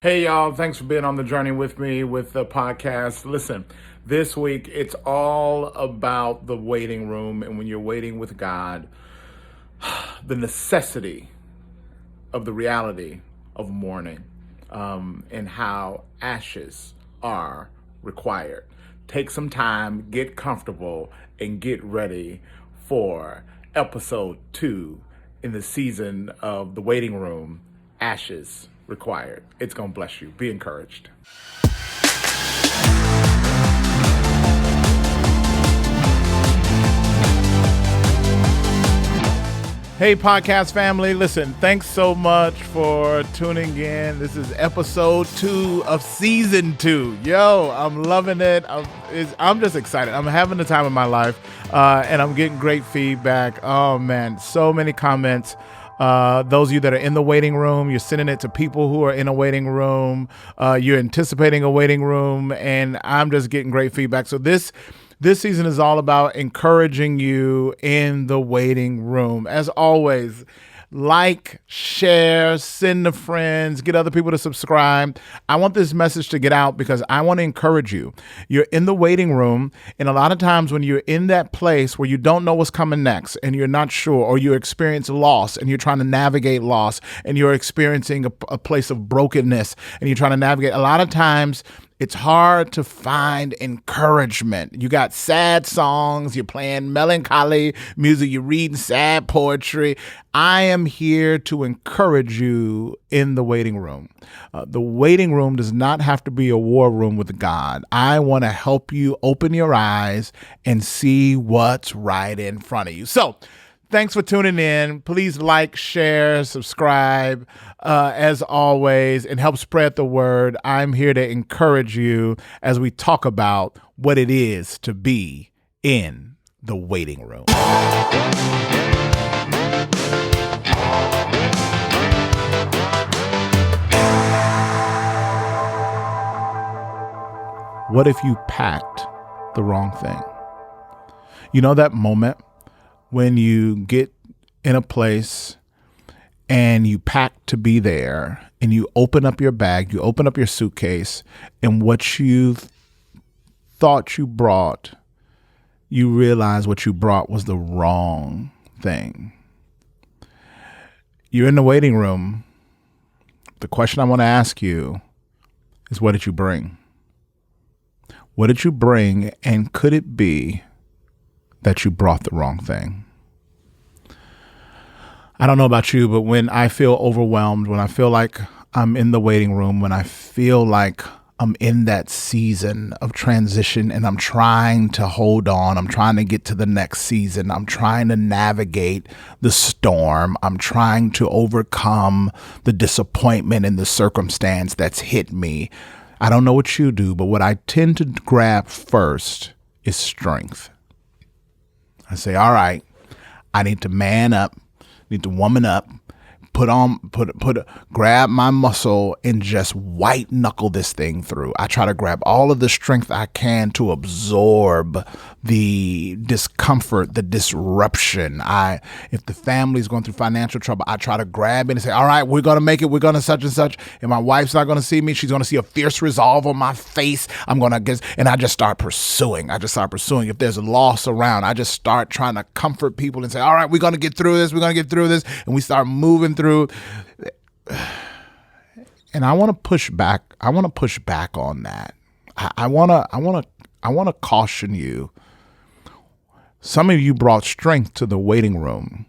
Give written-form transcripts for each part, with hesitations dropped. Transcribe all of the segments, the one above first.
Hey, y'all. Thanks for being on the journey with me with the podcast. Listen, this week it's all about the waiting room. And when you're waiting with God, the necessity of the reality of mourning and how ashes are required. Take some time, get comfortable, and get ready for episode 2 in the season of the waiting room, Ashes Required. It's going to bless you. Be encouraged. Hey, podcast family. Listen, thanks so much for tuning in. This is episode 2 of season 2. Yo, I'm loving it. I'm just excited. I'm having the time of my life, and I'm getting great feedback. Oh, man, so many comments. Those of you that are in the waiting room, you're sending it to people who are in a waiting room. You're anticipating a waiting room, and I'm just getting great feedback. So this season is all about encouraging you in the waiting room. As always, like, share, send to friends, get other people to subscribe. I want this message to get out because I want to encourage you. You're in the waiting room, and a lot of times when you're in that place where you don't know what's coming next and you're not sure, or you experience loss and you're trying to navigate loss, and you're experiencing a place of brokenness and you're trying to navigate, a lot of times it's hard to find encouragement. You got sad songs, you're playing melancholy music, you're reading sad poetry. I am here to encourage you in the waiting room. The waiting room does not have to be a war room with God. I want to help you open your eyes and see what's right in front of you. So, thanks for tuning in. Please like, share, subscribe, as always, and help spread the word. I'm here to encourage you as we talk about what it is to be in the waiting room. What if you packed the wrong thing? You know that moment when you get in a place and you pack to be there, and you open up your bag, you open up your suitcase, and what you thought you brought, you realize what you brought was the wrong thing. You're in the waiting room. The question I want to ask you is, what did you bring? What did you bring, and could it be that you brought the wrong thing? I don't know about you, but when I feel overwhelmed, when I feel like I'm in the waiting room, when I feel like I'm in that season of transition and I'm trying to hold on, I'm trying to get to the next season, I'm trying to navigate the storm, I'm trying to overcome the disappointment and the circumstance that's hit me. I don't know what you do, but what I tend to grab first is strength. I say, all right, I need to man up, need to woman up, grab my muscle and just white knuckle this thing through. I try to grab all of the strength I can to absorb the discomfort, the disruption. If the family's going through financial trouble, I try to grab it and say, all right, we're going to make it. We're going to such and such. And my wife's not going to see me. She's going to see a fierce resolve on my face. And I just start pursuing. If there's a loss around, I just start trying to comfort people and say, all right, we're going to get through this. And we start moving through. And I want to push back. I want to push back on that. I want to caution you. Some of you brought strength to the waiting room,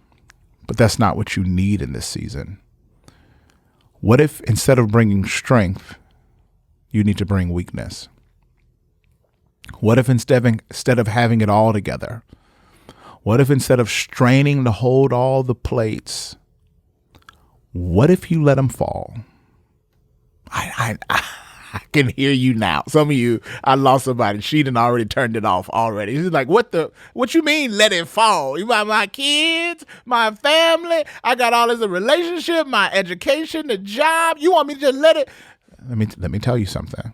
but that's not what you need in this season. What if instead of bringing strength, you need to bring weakness? What if instead of having it all together, what if instead of straining to hold all the plates, what if you let them fall? I can hear you now. Some of you, I lost somebody. She done already turned it off already. She's like, what you mean let it fall? You got my kids, my family. I got all this relationship, my education, the job. You want me to just let it? Let me tell you something.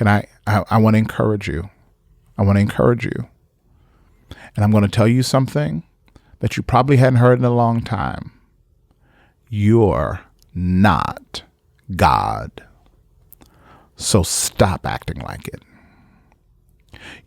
I want to encourage you. And I'm going to tell you something that you probably hadn't heard in a long time. You're not God So stop acting like it.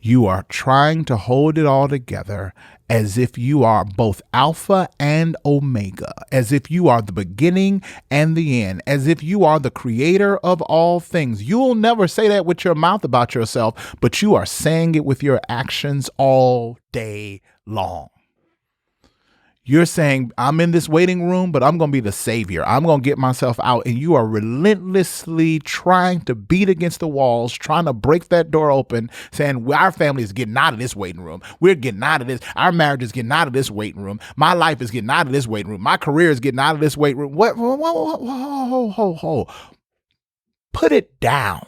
You are trying to hold it all together as if you are both Alpha and Omega, as if you are the beginning and the end, as if you are the creator of all things. You'll never say that with your mouth about yourself, but you are saying it with your actions all day long. You're saying, I'm in this waiting room, but I'm going to be the savior. I'm going to get myself out. And you are relentlessly trying to beat against the walls, trying to break that door open, saying, our family is getting out of this waiting room. We're getting out of this. Our marriage is getting out of this waiting room. My life is getting out of this waiting room. My career is getting out of this waiting room. What? Whoa. Put it down.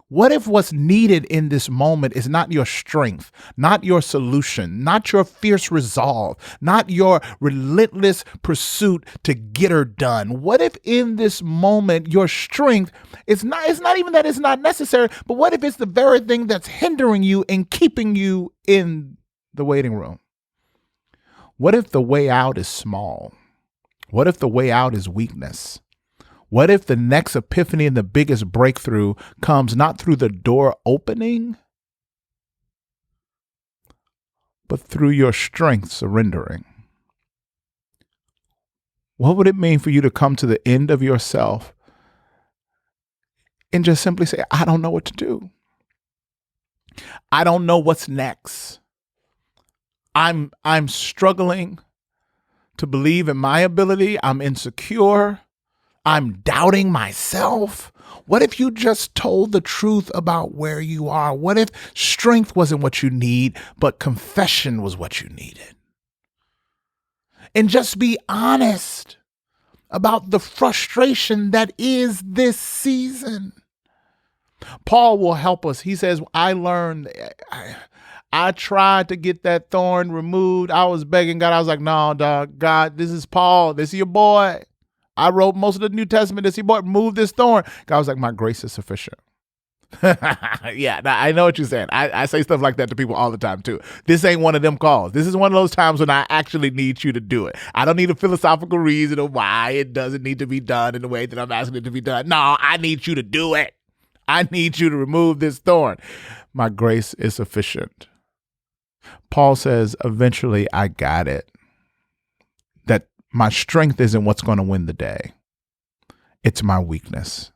What if what's needed in this moment is not your strength, not your solution, not your fierce resolve, not your relentless pursuit to get her done? What if in this moment your strength is not, it's not even that it's not necessary, but what if it's the very thing that's hindering you and keeping you in the waiting room? What if the way out is small? What if the way out is weakness? What if the next epiphany and the biggest breakthrough comes not through the door opening, but through your strength surrendering? What would it mean for you to come to the end of yourself and just simply say, I don't know what to do. I don't know what's next. I'm struggling to believe in my ability. I'm insecure. I'm doubting myself. What if you just told the truth about where you are? What if strength wasn't what you need, but confession was what you needed? And just be honest about the frustration that is this season. Paul will help us. He says, I tried to get that thorn removed. I was begging God. I was like, no, dog, God, this is Paul. This is your boy. I wrote most of the New Testament. This, boy, move this thorn. God was like, my grace is sufficient. Yeah, I know what you're saying. I say stuff like that to people all the time too. This ain't one of them calls. This is one of those times when I actually need you to do it. I don't need a philosophical reason of why it doesn't need to be done in the way that I'm asking it to be done. No, I need you to do it. I need you to remove this thorn. My grace is sufficient. Paul says, eventually I got it. That my strength isn't what's going to win the day. It's my weakness.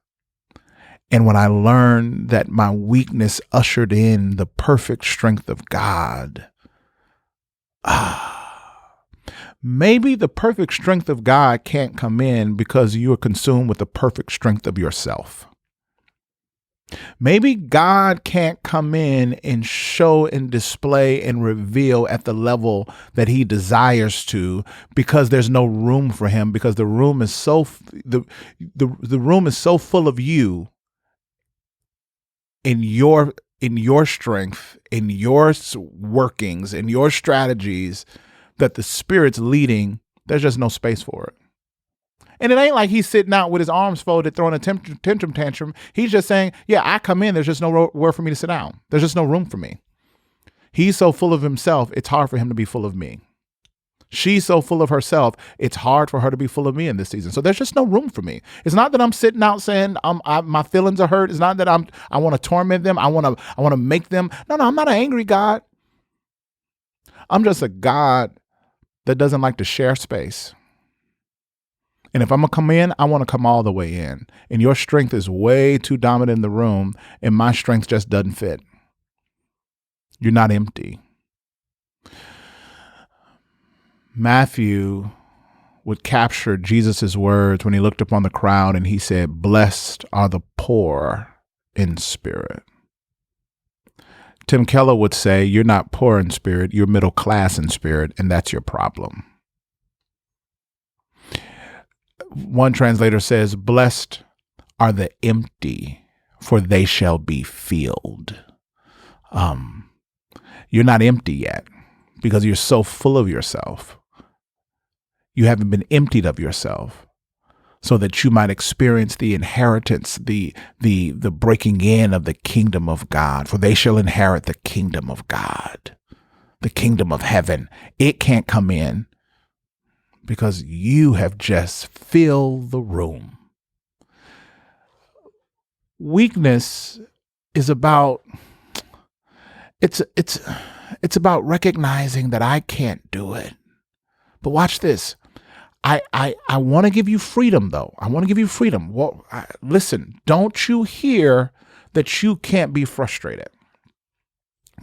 And when I learned that my weakness ushered in the perfect strength of God, maybe the perfect strength of God can't come in because you are consumed with the perfect strength of yourself. Maybe God can't come in and show and display and reveal at the level that he desires to because there's no room for him, because the room is so the room is so full of you in your strength, in your workings, in your strategies that the Spirit's leading. There's just no space for it. And it ain't like he's sitting out with his arms folded, throwing a tantrum. He's just saying, yeah, I come in. There's just nowhere for me to sit down. There's just no room for me. He's so full of himself, it's hard for him to be full of me. She's so full of herself, it's hard for her to be full of me in this season. So there's just no room for me. It's not that I'm sitting out saying my feelings are hurt. It's not that I want to torment them. I want to make them. No, I'm not an angry God. I'm just a God that doesn't like to share space. And if I'm going to come in, I want to come all the way in. And your strength is way too dominant in the room, and my strength just doesn't fit. You're not empty. Matthew would capture Jesus's words when he looked upon the crowd and he said, blessed are the poor in spirit. Tim Keller would say, you're not poor in spirit, you're middle class in spirit, and that's your problem. One translator says, blessed are the empty, for they shall be filled. You're not empty yet because you're so full of yourself. You haven't been emptied of yourself so that you might experience the inheritance, the breaking in of the kingdom of God, for they shall inherit the kingdom of God, the kingdom of heaven. It can't come in because you have just filled the room. Weakness is about it's about recognizing that I can't do it. But watch this. I want to give you freedom, though. I want to give you freedom. Well, listen, don't you hear that you can't be frustrated?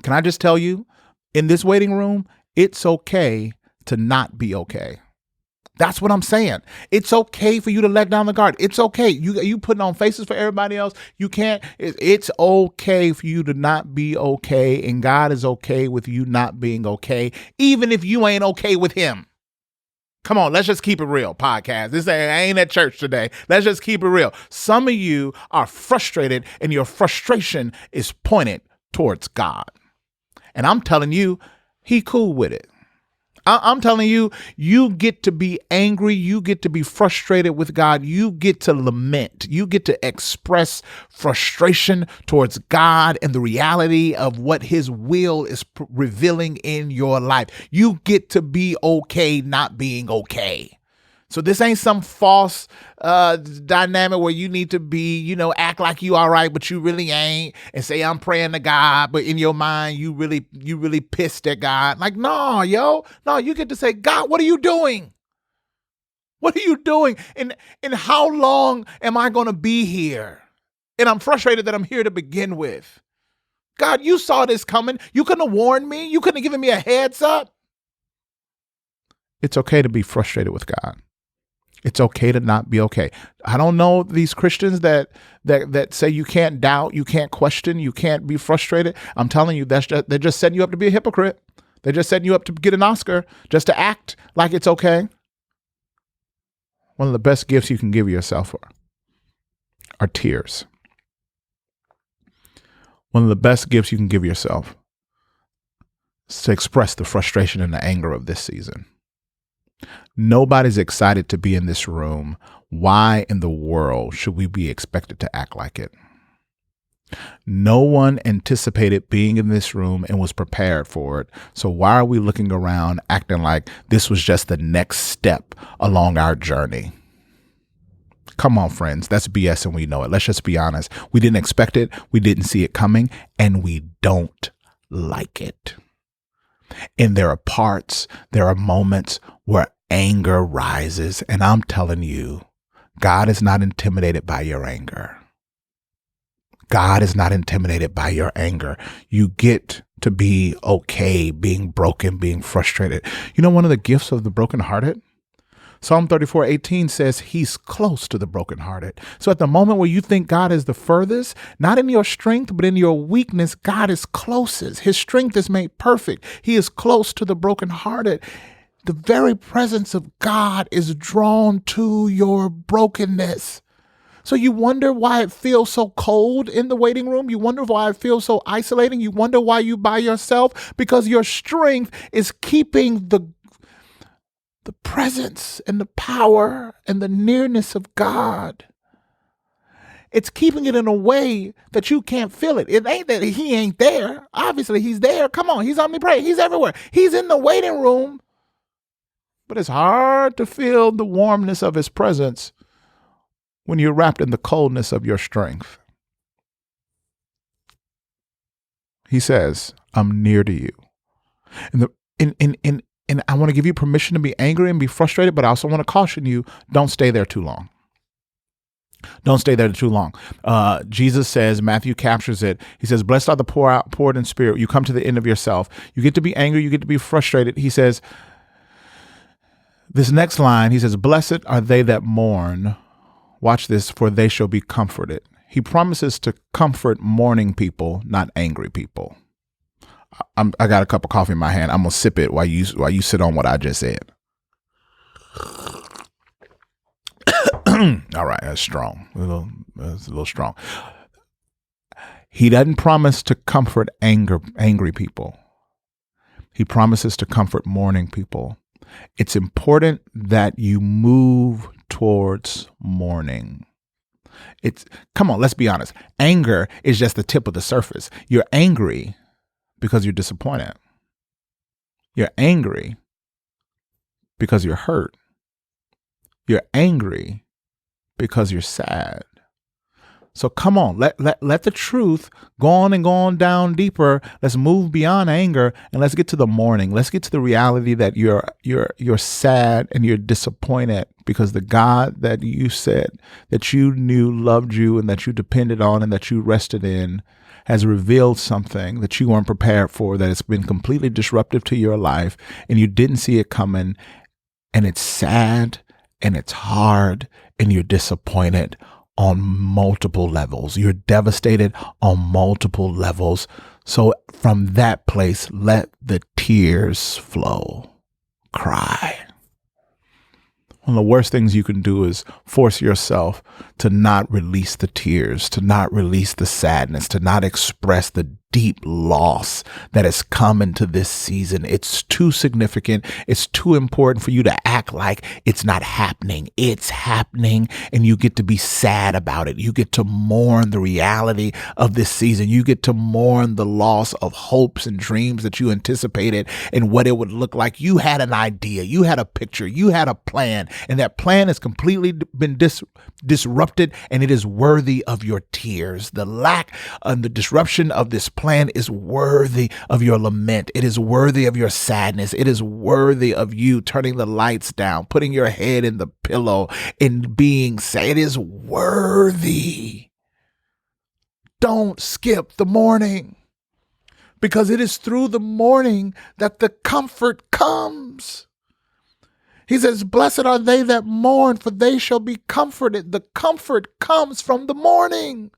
Can I just tell you, in this waiting room, it's okay to not be okay. That's what I'm saying. It's okay for you to let down the guard. It's okay. You putting on faces for everybody else. You can't. It's okay for you to not be okay, and God is okay with you not being okay, even if you ain't okay with him. Come on, let's just keep it real, podcast. This ain't at church today. Let's just keep it real. Some of you are frustrated, and your frustration is pointed towards God. And I'm telling you, he cool with it. I'm telling you, you get to be angry. You get to be frustrated with God. You get to lament. You get to express frustration towards God and the reality of what his will is revealing in your life. You get to be okay not being okay. So this ain't some false dynamic where you need to be, act like you all right, but you really ain't, and say I'm praying to God, but in your mind you really pissed at God. Like, no, you get to say, God, what are you doing? What are you doing? And how long am I going to be here? And I'm frustrated that I'm here to begin with. God, you saw this coming. You couldn't have warned me. You couldn't have given me a heads up. It's okay to be frustrated with God. It's okay to not be okay. I don't know these Christians that say you can't doubt, you can't question, you can't be frustrated. I'm telling you, they're just setting you up to be a hypocrite. They're just setting you up to get an Oscar, just to act like it's okay. One of the best gifts you can give yourself are tears. One of the best gifts you can give yourself is to express the frustration and the anger of this season. Nobody's excited to be in this room. Why in the world should we be expected to act like it? No one anticipated being in this room and was prepared for it. So why are we looking around acting like this was just the next step along our journey? Come on, friends. That's BS and we know it. Let's just be honest. We didn't expect it. We didn't see it coming, and we don't like it. And there are moments where anger rises. And I'm telling you, God is not intimidated by your anger. God is not intimidated by your anger. You get to be okay being broken, being frustrated. One of the gifts of the brokenhearted? Psalm 34:18 says he's close to the brokenhearted. So at the moment where you think God is the furthest, not in your strength, but in your weakness, God is closest. His strength is made perfect. He is close to the brokenhearted. The very presence of God is drawn to your brokenness. So you wonder why it feels so cold in the waiting room. You wonder why it feels so isolating. You wonder why you by yourself, because your strength is keeping the presence and the power and the nearness of God. It's keeping it in a way that you can't feel it. It ain't that he ain't there. Obviously, he's there. Come on, he's omnipresent. He's everywhere. He's in the waiting room. But it's hard to feel the warmness of his presence when you're wrapped in the coldness of your strength. He says, I'm near to you. And I want to give you permission to be angry and be frustrated, but I also want to caution you, don't stay there too long. Don't stay there too long. Jesus says, Matthew captures it. He says, blessed are the poor in spirit. You come to the end of yourself. You get to be angry. You get to be frustrated. He says, this next line, he says, blessed are they that mourn. Watch this, for they shall be comforted. He promises to comfort mourning people, not angry people. I got a cup of coffee in my hand. I'm gonna sip it while you sit on what I just said. All right, that's strong. That's a little strong. He doesn't promise to comfort angry people. He promises to comfort mourning people. It's important that you move towards mourning. Come on, let's be honest. Anger is just the tip of the surface. You're angry because you're disappointed. You're angry because you're hurt. You're angry because you're sad. So come on, let the truth go on down deeper. Let's move beyond anger and let's get to the mourning. Let's get to the reality that you're sad and you're disappointed because the God that you said that you knew loved you and that you depended on and that you rested in has revealed something that you weren't prepared for, that has been completely disruptive to your life and you didn't see it coming, and it's sad and it's hard and you're disappointed on multiple levels. You're devastated on multiple levels. So from that place, let the tears flow. Cry. One of the worst things you can do is force yourself to not release the tears, to not release the sadness, to not express the deep loss that has come into this season. It's too significant. It's too important for you to act like it's not happening. It's happening, and you get to be sad about it. You get to mourn the reality of this season. You get to mourn the loss of hopes and dreams that you anticipated and what it would look like. You had an idea. You had a picture. You had a plan, and that plan has completely been disrupted, and it is worthy of your tears. The lack and the disruption of this plan is worthy of your lament. It is worthy of your sadness. It is worthy of you turning the lights down, putting your head in the pillow and being sad. It is worthy. Don't skip the mourning, because it is through the mourning that the comfort comes. He says, blessed are they that mourn, for they shall be comforted. The comfort comes from the mourning.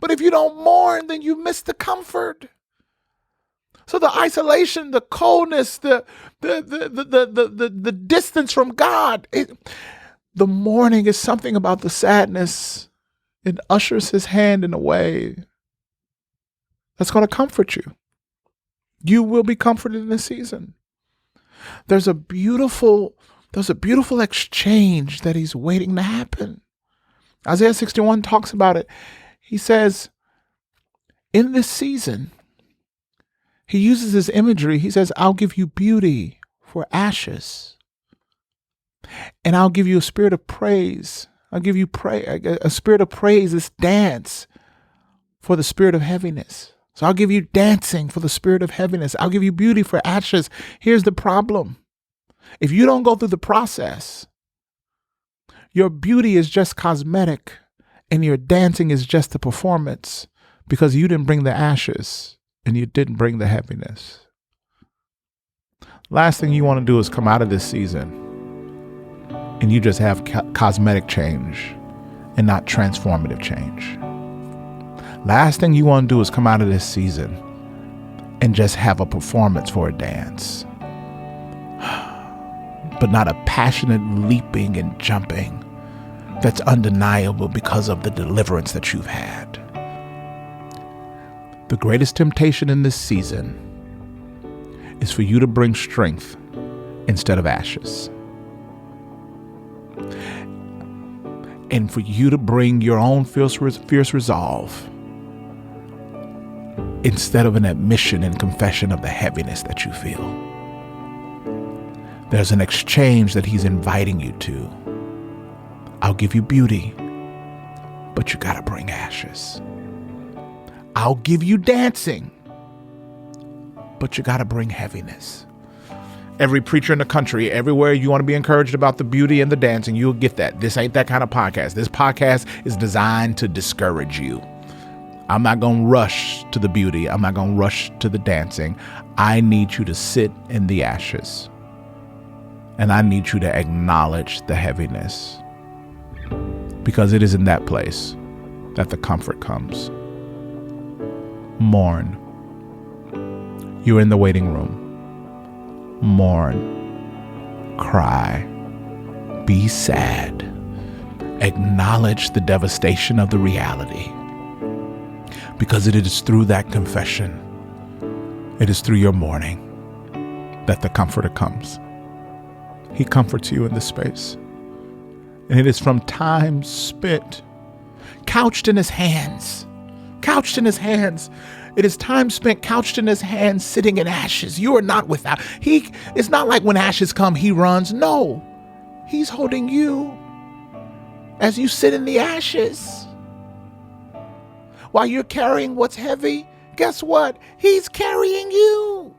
But if you don't mourn, then you miss the comfort. So the isolation, the coldness, the distance from God, the mourning is something about the sadness. It ushers his hand in a way that's going to comfort you. You will be comforted in this season. There's a beautiful exchange that he's waiting to happen. Isaiah 61 talks about it. He says, in this season, he uses this imagery. He says, I'll give you beauty for ashes, and I'll give you a spirit of praise. I'll give you a spirit of praise, this dance for the spirit of heaviness. So I'll give you dancing for the spirit of heaviness. I'll give you beauty for ashes. Here's the problem. If you don't go through the process, your beauty is just cosmetic and your dancing is just a performance, because you didn't bring the ashes and you didn't bring the heaviness. Last thing you want to do is come out of this season and you just have cosmetic change and not transformative change. Last thing you want to do is come out of this season and just have a performance for a dance, but not a passionate leaping and jumping that's undeniable because of the deliverance that you've had. The greatest temptation in this season is for you to bring strength instead of ashes, and for you to bring your own fierce resolve instead of an admission and confession of the heaviness that you feel. There's an exchange that he's inviting you to. I'll give you beauty, but you gotta bring ashes. I'll give you dancing, but you gotta bring heaviness. Every preacher in the country, everywhere you want to be encouraged about the beauty and the dancing, you'll get that. This ain't that kind of podcast. This podcast is designed to discourage you. I'm not going to rush to the beauty. I'm not going to rush to the dancing. I need you to sit in the ashes. And I need you to acknowledge the heaviness, because it is in that place that the comfort comes. Mourn. You're in the waiting room. Mourn. Cry. Be sad. Acknowledge the devastation of the reality, because it is through that confession, it is through your mourning, that the comforter comes. He comforts you in this space. And it is from time spent, couched in his hands. Couched in his hands. It is time spent couched in his hands, sitting in ashes. You are not without. It's not like when ashes come, he runs. No, he's holding you as you sit in the ashes. while you're carrying what's heavy, guess what? He's carrying you.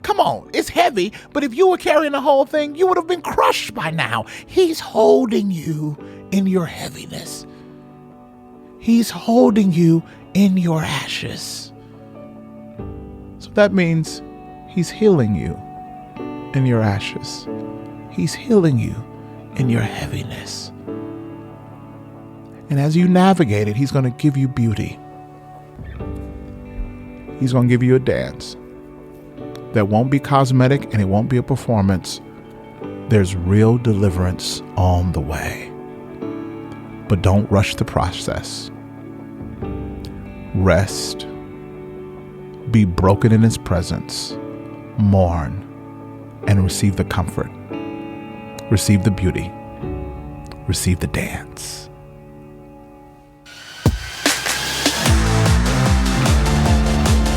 Come on, it's heavy, but if you were carrying the whole thing, you would have been crushed by now. He's holding you in your heaviness. He's holding you in your ashes. So that means he's healing you in your ashes. He's healing you in your heaviness. And as you navigate it, he's going to give you beauty. He's going to give you a dance that won't be cosmetic and it won't be a performance. There's real deliverance on the way. But don't rush the process. Rest. Be broken in his presence. Mourn and receive the comfort. Receive the beauty. Receive the dance.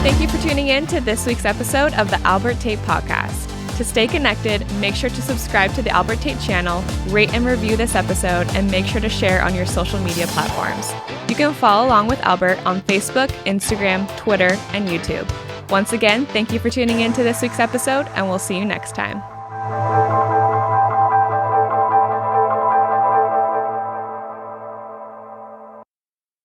Thank you for tuning in to this week's episode of the Albert Tate Podcast. To stay connected, make sure to subscribe to the Albert Tate channel, rate and review this episode, and make sure to share on your social media platforms. You can follow along with Albert on Facebook, Instagram, Twitter, and YouTube. Once again, thank you for tuning in to this week's episode, and we'll see you next time.